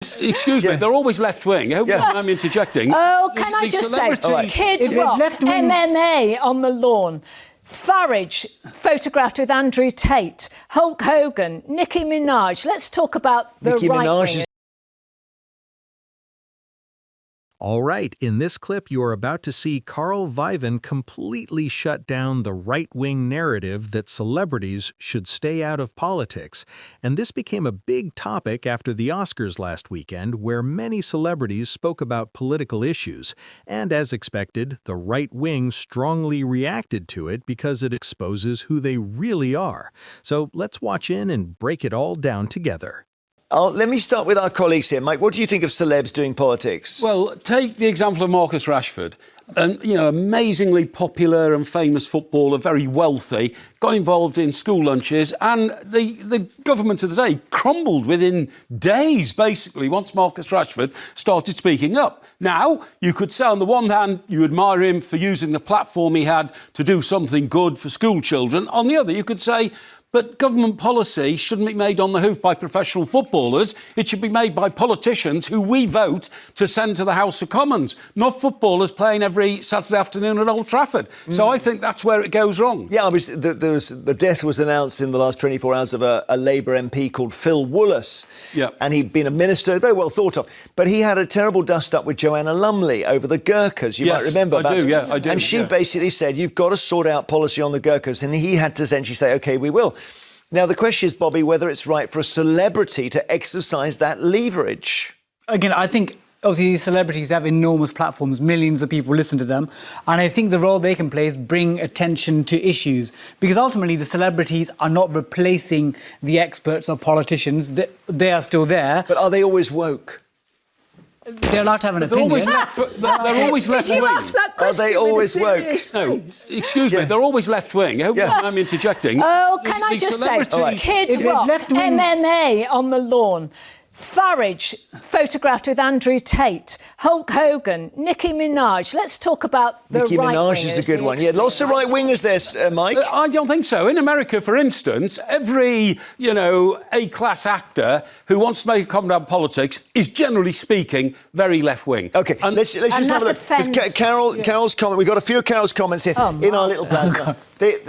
Excuse me, they're always left-wing. I hope I'm interjecting. Oh, can I just say, Kid Rock, MMA on the lawn, Farage photographed with Andrew Tate, Hulk Hogan, Nicki Minaj. Let's talk about the right-wing. All right, in this clip, you're about to see Carl Viven completely shut down the right-wing narrative that celebrities should stay out of politics. And this became a big topic after the Oscars last weekend, where many celebrities spoke about political issues. And as expected, the right wing strongly reacted to it because it exposes who they really are. So let's watch in and break it all down together. Let me start with our colleagues here. Mike, what do you think of celebs doing politics? Well, take the example of Marcus Rashford. Amazingly popular and famous footballer, very wealthy, got involved in school lunches, and the government of the day crumbled within days, basically, once Marcus Rashford started speaking up. Now, you could say on the one hand, you admire him for using the platform he had to do something good for school children. On the other, you could say, but government policy shouldn't be made on the hoof by professional footballers. It should be made by politicians who we vote to send to the House of Commons, not footballers playing every Saturday afternoon at Old Trafford. So I think that's where it goes wrong. Yeah, the death was announced in the last 24 hours of a Labour MP called Phil Woolas. Yeah. And he'd been a minister, very well thought of. But he had a terrible dust-up with Joanna Lumley over the Gurkhas. You might remember I do. And she basically said, you've got to sort out policy on the Gurkhas. And he had to essentially say, OK, we will. Now, the question is, Bobby, whether it's right for a celebrity to exercise that leverage. Again, I think, obviously, these celebrities have enormous platforms. Millions of people listen to them. And I think the role they can play is bring attention to issues. Because ultimately, the celebrities are not replacing the experts or politicians. They are still there. But are they always woke? They're allowed to have an opinion. They're always left-wing. Are they always woke? No, excuse me, they're always left-wing. I hope I'm interjecting. Oh, can I just say, Kid Rock, MMA on the lawn, Farage photographed with Andrew Tate, Hulk Hogan, Nicki Minaj. Let's talk about the right-wingers. Nicki Minaj is a good one. Yeah, lots of right-wingers there, Mike. I don't think so. In America, for instance, every, A-class actor who wants to make a comment about politics is, generally speaking, very left-wing. OK, let's just have a look. Carol's comment. We've got a few of Carol's comments here in our little plasma.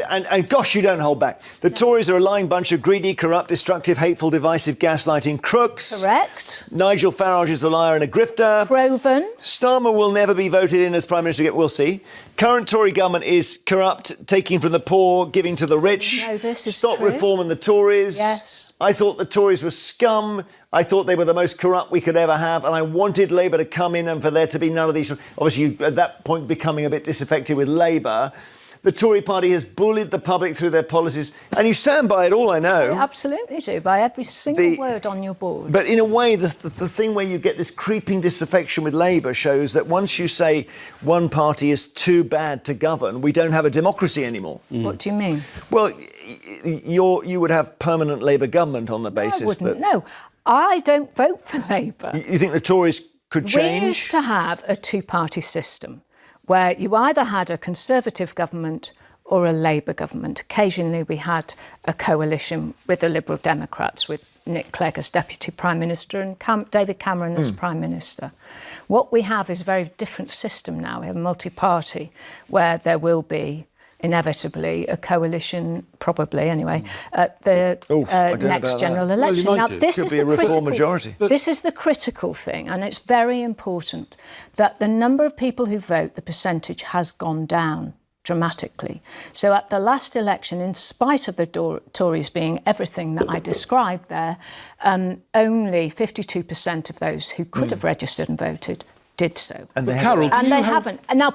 And gosh, you don't hold back. The Tories are a lying bunch of greedy, corrupt, destructive, hateful, divisive, gaslighting crooks. Correct. Nigel Farage is a liar and a grifter. Proven. Starmer will never be voted in as Prime Minister again. We'll see. Current Tory government is corrupt, taking from the poor, giving to the rich. No, this is Stop true. reforming the Tories. Yes. I thought the Tories were scum. I thought they were the most corrupt we could ever have, and I wanted Labour to come in and for there to be none of these. Obviously, at that point, becoming a bit disaffected with Labour. The Tory party has bullied the public through their policies, and you stand by it all, I know. I absolutely do, by every single word on your board. But in a way, the thing where you get this creeping disaffection with Labour shows that once you say one party is too bad to govern, we don't have a democracy anymore. What do you mean? Well, you would have permanent Labour government on the basis that... No, I don't vote for Labour. You think the Tories could change? We used to have a two-party system where you either had a Conservative government or a Labour government. Occasionally we had a coalition with the Liberal Democrats, with Nick Clegg as Deputy Prime Minister and David Cameron as Prime Minister. What we have is a very different system now. We have a multi-party where there will be inevitably a coalition, probably anyway, at the next general election. Well, now, this is the reform majority. This is the critical thing, and it's very important that the number of people who vote, the percentage, has gone down dramatically. So at the last election, in spite of the Tories being everything that I described there, only 52% of those who could have registered and voted did so. And they haven't. And now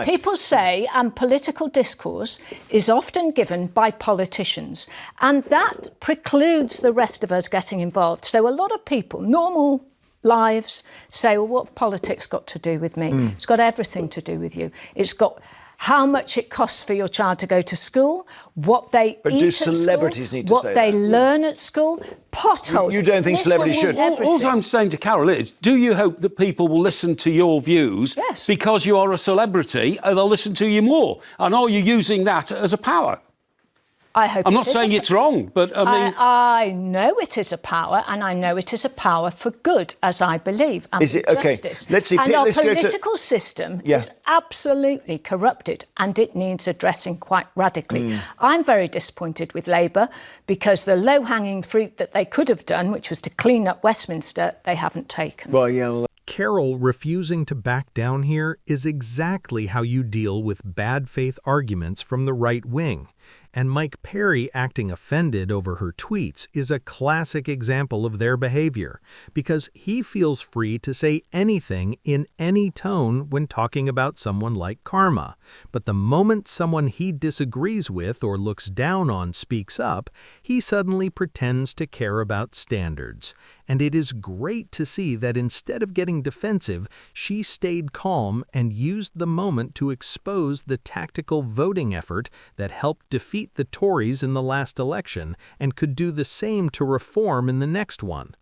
people say, and political discourse is often given by politicians, and that precludes the rest of us getting involved. So a lot of people, normal lives, say, well, what have politics got to do with me? It's got everything to do with you. It's got how much it costs for your child to go to school, what they eat do celebrities need to what say they that? learn at school, potholes. You don't think celebrities should? All I'm saying to Carol is, do you hope that people will listen to your views because you are a celebrity and they'll listen to you more? And are you using that as a power? I hope I'm it not is saying it's wrong, but I mean... I know it is a power, and I know it is a power for good, as I believe, and Is for it? Okay, justice. let's see. And our Let's go to- political system is absolutely corrupted, and it needs addressing quite radically. I'm very disappointed with Labour, because the low-hanging fruit that they could have done, which was to clean up Westminster, they haven't taken. Well, yeah. Carol refusing to back down here is exactly how you deal with bad faith arguments from the right wing. And Mike Parry acting offended over her tweets is a classic example of their behavior, because he feels free to say anything in any tone when talking about someone like Karma. But the moment someone he disagrees with or looks down on speaks up, he suddenly pretends to care about standards. And it is great to see that instead of getting defensive, she stayed calm and used the moment to expose the tactical voting effort that helped defeat the Tories in the last election and could do the same to Reform in the next one.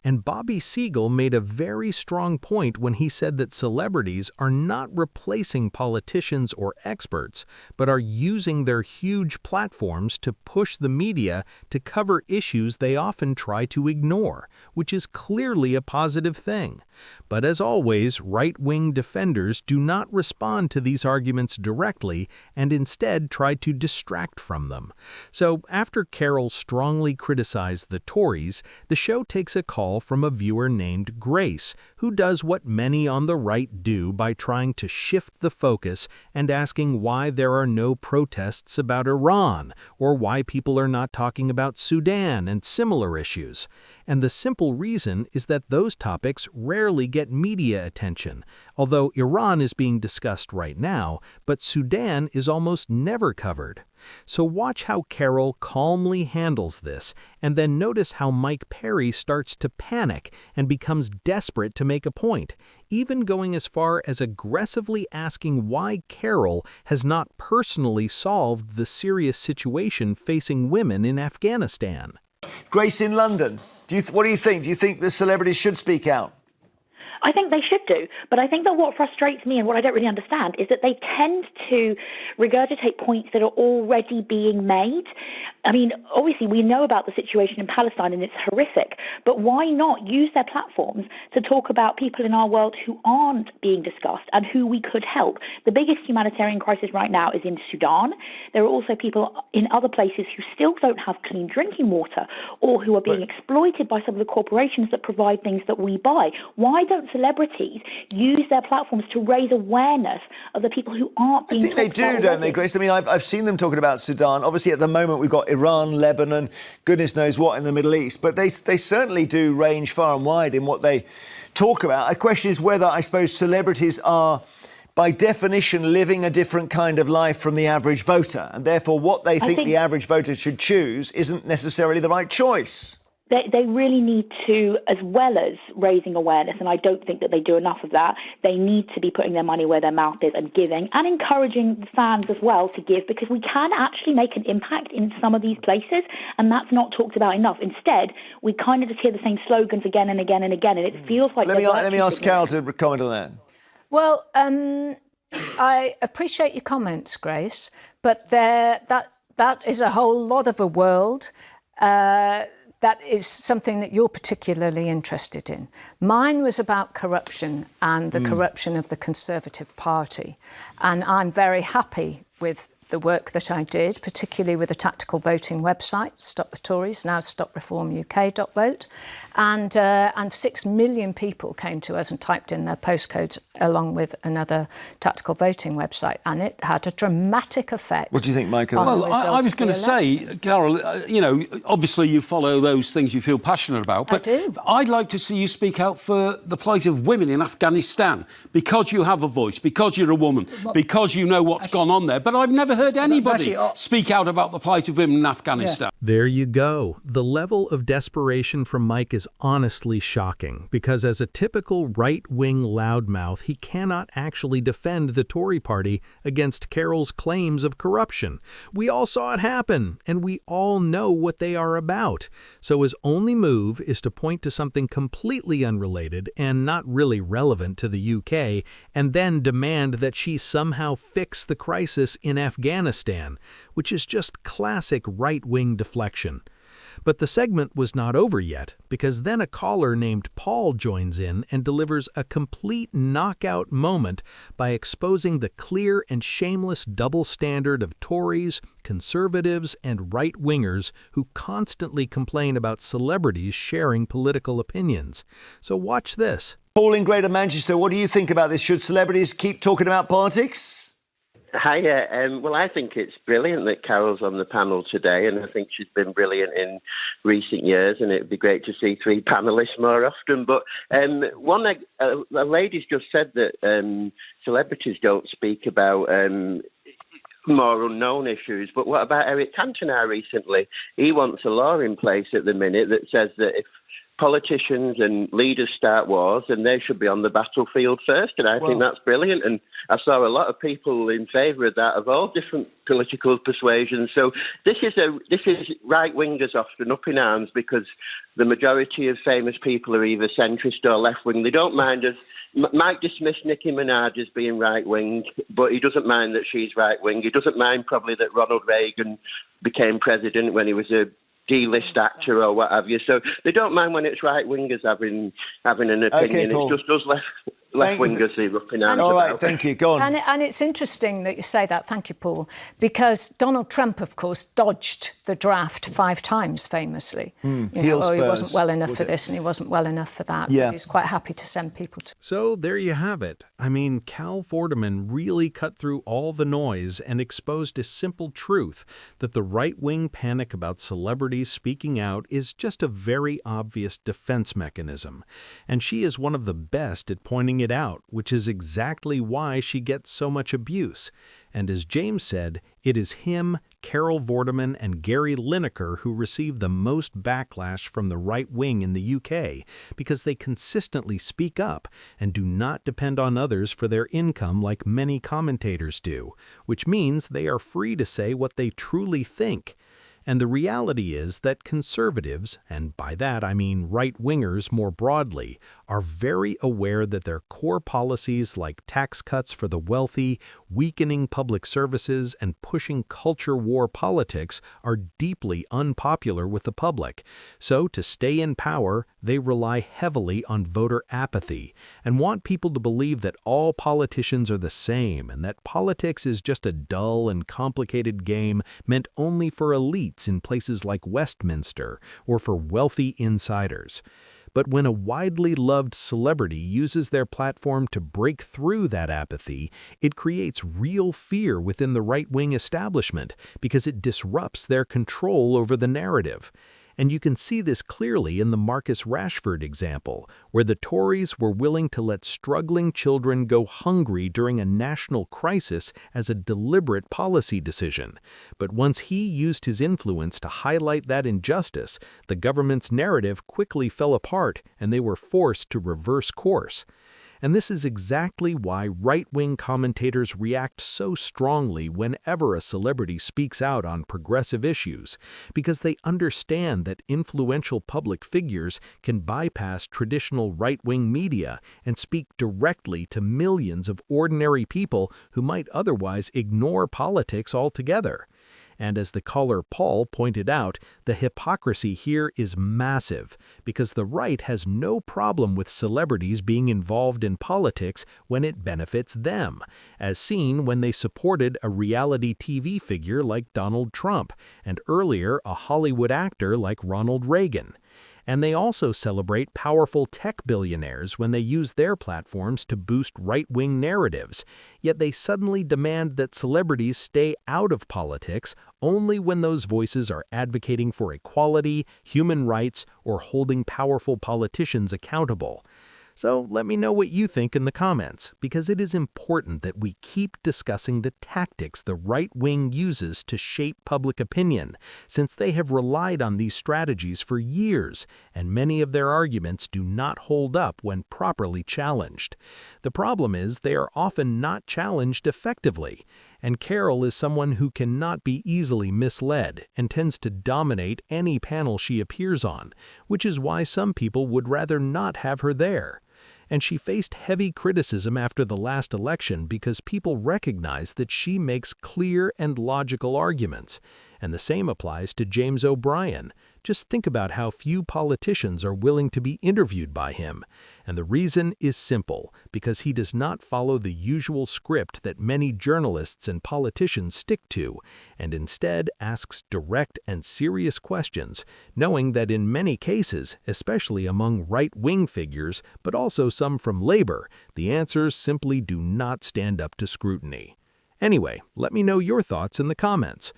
And Bobby Seagull made a very strong point when he said that celebrities are not replacing politicians or experts, but are using their huge platforms to push the media to cover issues they often try to ignore, which is clearly a positive thing. But as always, right-wing defenders do not respond to these arguments directly and instead try to distract from them. So after Carol strongly criticized the Tories, the show takes a call from a viewer named Grace, who does what many on the right do by trying to shift the focus and asking why there are no protests about Iran, or why people are not talking about Sudan and similar issues. And the simple reason is that those topics rarely get media attention, although Iran is being discussed right now, but Sudan is almost never covered. So watch how Carol calmly handles this, and then notice how Mike Parry starts to panic and becomes desperate to make a point, even going as far as aggressively asking why Carol has not personally solved the serious situation facing women in Afghanistan. Grace in London, what do you think? Do you think the celebrities should speak out? I think they should do, but I think that what frustrates me and what I don't really understand is that they tend to regurgitate points that are already being made. I mean, obviously we know about the situation in Palestine and it's horrific, but why not use their platforms to talk about people in our world who aren't being discussed and who we could help? The biggest humanitarian crisis right now is in Sudan. There are also people in other places who still don't have clean drinking water or who are being exploited by some of the corporations that provide things that we buy. Why don't celebrities use their platforms to raise awareness of the people who aren't being I think they do, don't they, Grace? I mean, I've seen them talking about Sudan. Obviously, at the moment, we've got Iran, Lebanon, goodness knows what in the Middle East. But they certainly do range far and wide in what they talk about. The question is whether, I suppose, celebrities are, by definition, living a different kind of life from the average voter. And therefore, what they think the average voter should choose isn't necessarily the right choice. They really need to, as well as raising awareness, and I don't think that they do enough of that, they need to be putting their money where their mouth is and giving and encouraging the fans as well to give, because we can actually make an impact in some of these places, and that's not talked about enough. Instead, we kind of just hear the same slogans again and again and again, and it feels like... Let me ask Carol to comment on that. Well, I appreciate your comments, Grace, but that is a whole lot of a world that is something that you're particularly interested in. Mine was about corruption and the corruption of the Conservative Party. And I'm very happy with the work that I did, particularly with the tactical voting website, Stop the Tories, now stopreformuk.vote. And 6 million people came to us and typed in their postcodes along with another tactical voting website. And it had a dramatic effect. What do you think, Michael? Well, I was going to say, Carol, obviously you follow those things you feel passionate about. But I do. I'd like to see you speak out for the plight of women in Afghanistan, because you have a voice, because you're a woman, because you know what's gone on there. But I've never heard anybody speak out about the plight of women in Afghanistan. There you go. The level of desperation from Mike is honestly shocking, because as a typical right-wing loudmouth, he cannot actually defend the Tory party against Carol's claims of corruption. We all saw it happen, and we all know what they are about. So his only move is to point to something completely unrelated and not really relevant to the UK, and then demand that she somehow fix the crisis in Afghanistan. Afghanistan, which is just classic right-wing deflection. But the segment was not over yet, because then a caller named Paul joins in and delivers a complete knockout moment by exposing the clear and shameless double standard of Tories, conservatives, and right-wingers who constantly complain about celebrities sharing political opinions. So watch this. Paul in Greater Manchester, what do you think about this? Should celebrities keep talking about politics? Hiya. Well, I think it's brilliant that Carol's on the panel today, and I think she's been brilliant in recent years, and it'd be great to see three panellists more often. But a lady's just said that celebrities don't speak about more unknown issues. But what about Eric Cantona recently? He wants a law in place at the minute that says that if politicians and leaders start wars, and they should be on the battlefield first, and I think that's brilliant. And I saw a lot of people in favour of that, of all different political persuasions. So this is right wingers often up in arms, because the majority of famous people are either centrist or left wing. They don't mind us. Mike dismissed Nicki Minaj as being right wing, but he doesn't mind that she's right wing. He doesn't mind probably that Ronald Reagan became president when he was a D-list actor or what have you. So they don't mind when it's right-wingers having an opinion. Okay, Paul. It's just us left-wingers who are up in arms. All right, about thank you. Go on. And it's interesting that you say that, thank you, Paul, because Donald Trump, of course, dodged the draft 5 times, famously. He wasn't well enough for this and he wasn't well enough for that. Yeah. But he's quite happy to send people to... So there you have it. I mean, Cal Vorderman really cut through all the noise and exposed a simple truth, that the right-wing panic about celebrities speaking out is just a very obvious defense mechanism. And she is one of the best at pointing it out, which is exactly why she gets so much abuse. And as James said, it is him, Carol Vorderman, and Gary Lineker who receive the most backlash from the right wing in the UK, because they consistently speak up and do not depend on others for their income like many commentators do, which means they are free to say what they truly think. And the reality is that conservatives, and by that I mean right-wingers more broadly, are very aware that their core policies like tax cuts for the wealthy, weakening public services, and pushing culture war politics are deeply unpopular with the public. So to stay in power, they rely heavily on voter apathy and want people to believe that all politicians are the same and that politics is just a dull and complicated game meant only for elites in places like Westminster or for wealthy insiders. But when a widely loved celebrity uses their platform to break through that apathy, it creates real fear within the right-wing establishment because it disrupts their control over the narrative. And you can see this clearly in the Marcus Rashford example, where the Tories were willing to let struggling children go hungry during a national crisis as a deliberate policy decision. But once he used his influence to highlight that injustice, the government's narrative quickly fell apart and they were forced to reverse course. And this is exactly why right-wing commentators react so strongly whenever a celebrity speaks out on progressive issues, because they understand that influential public figures can bypass traditional right-wing media and speak directly to millions of ordinary people who might otherwise ignore politics altogether. And as the caller Paul pointed out, the hypocrisy here is massive, because the right has no problem with celebrities being involved in politics when it benefits them, as seen when they supported a reality TV figure like Donald Trump, and earlier a Hollywood actor like Ronald Reagan. And they also celebrate powerful tech billionaires when they use their platforms to boost right-wing narratives, yet they suddenly demand that celebrities stay out of politics only when those voices are advocating for equality, human rights, or holding powerful politicians accountable. So let me know what you think in the comments, because it is important that we keep discussing the tactics the right wing uses to shape public opinion, since they have relied on these strategies for years, and many of their arguments do not hold up when properly challenged. The problem is they are often not challenged effectively, and Carol is someone who cannot be easily misled and tends to dominate any panel she appears on, which is why some people would rather not have her there. and she faced heavy criticism after the last election because people recognize that she makes clear and logical arguments. And the same applies to James O'Brien. Just think about how few politicians are willing to be interviewed by him. And the reason is simple, because he does not follow the usual script that many journalists and politicians stick to, and instead asks direct and serious questions, knowing that in many cases, especially among right-wing figures, but also some from Labour, the answers simply do not stand up to scrutiny. Anyway, let me know your thoughts in the comments.